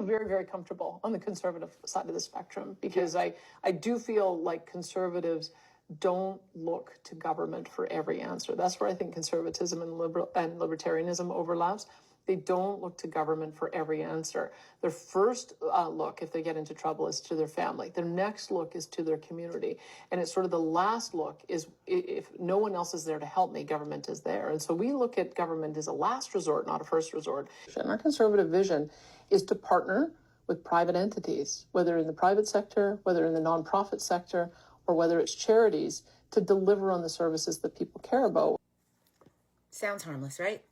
very, very comfortable on the conservative side of the spectrum, because I do feel like conservatives don't look to government for every answer. That's where I think conservatism and libertarianism overlaps. They don't look to government for every answer. Their first look, if they get into trouble, is to their family. Their next look is to their community. And it's sort of the last look is, if no one else is there to help me, government is there. And so we look at government as a last resort, not a first resort. And our conservative vision is to partner with private entities, whether in the private sector, whether in the nonprofit sector, or whether it's charities, to deliver on the services that people care about. Sounds harmless, right?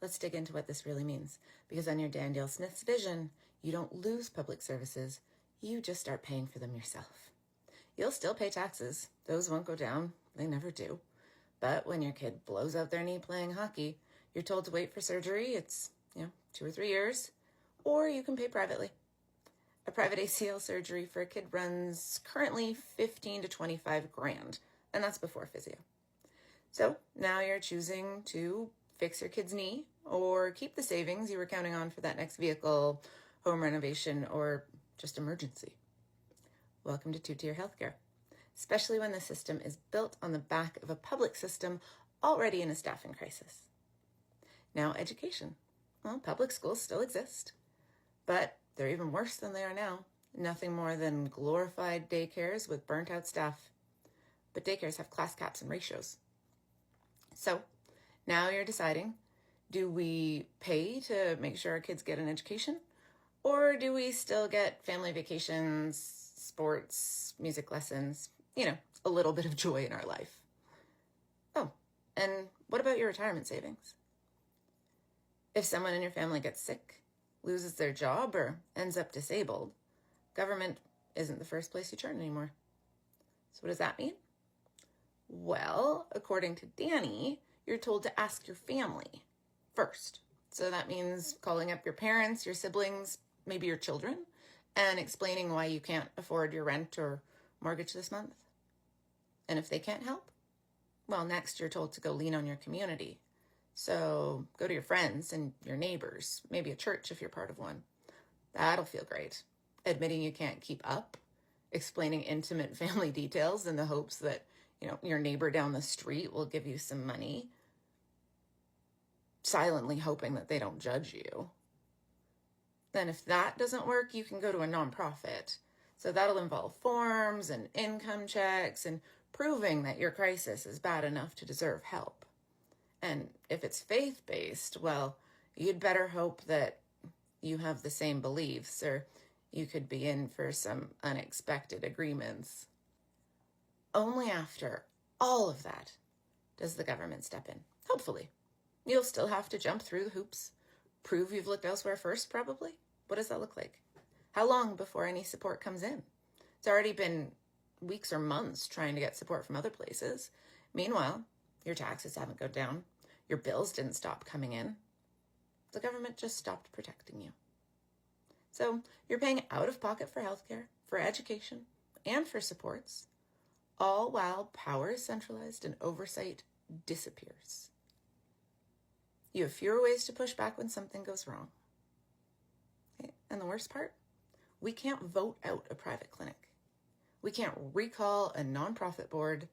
Let's dig into what this really means. Because on your Danielle Smith's vision, you don't lose public services, you just start paying for them yourself. You'll still pay taxes. Those won't go down. They never do. But when your kid blows out their knee playing hockey, you're told to wait for surgery. It's, 2 or 3 years. Or you can pay privately. A private ACL surgery for a kid runs currently 15 to 25 grand, and that's before physio. So now you're choosing to fix your kid's knee or keep the savings you were counting on for that next vehicle, home renovation, or just emergency. Welcome to two-tier healthcare, especially when the system is built on the back of a public system already in a staffing crisis. Now, education. Well, public schools still exist, but they're even worse than they are now. Nothing more than glorified daycares with burnt-out staff. But daycares have class caps and ratios. So now you're deciding, do we pay to make sure our kids get an education? Or do we still get family vacations, sports, music lessons, a little bit of joy in our life? Oh, and what about your retirement savings? If someone in your family gets sick, loses their job, or ends up disabled, government isn't the first place you turn anymore. So what does that mean? Well, according to Danny, you're told to ask your family first. So that means calling up your parents, your siblings, maybe your children, and explaining why you can't afford your rent or mortgage this month. And if they can't help, well, next you're told to go lean on your community. So go to your friends and your neighbors, maybe a church if you're part of one. That'll feel great. Admitting you can't keep up, explaining intimate family details in the hopes that, your neighbor down the street will give you some money, silently hoping that they don't judge you. Then if that doesn't work, you can go to a nonprofit. So that'll involve forms and income checks and proving that your crisis is bad enough to deserve help. And if it's faith-based, well, you'd better hope that you have the same beliefs, or you could be in for some unexpected agreements. Only after all of that does the government step in, hopefully. You'll still have to jump through the hoops, prove you've looked elsewhere first, probably. What does that look like? How long before any support comes in? It's already been weeks or months trying to get support from other places. Meanwhile, your taxes haven't gone down. Your bills didn't stop coming in. The government just stopped protecting you. So you're paying out of pocket for healthcare, for education, and for supports, all while power is centralized and oversight disappears. You have fewer ways to push back when something goes wrong. Okay. And the worst part? We can't vote out a private clinic. We can't recall a nonprofit board,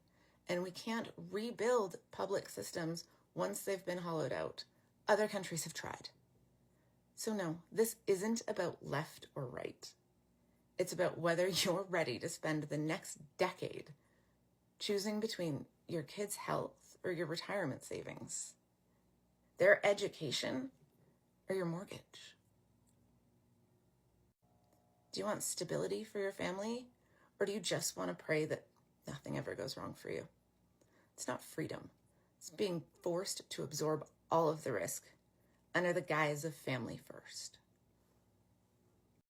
and we can't rebuild public systems once they've been hollowed out. Other countries have tried. So no, this isn't about left or right. It's about whether you're ready to spend the next decade choosing between your kids' health or your retirement savings, their education or your mortgage. Do you want stability for your family, or do you just want to pray that nothing ever goes wrong for you? It's not freedom. It's being forced to absorb all of the risk under the guise of family first.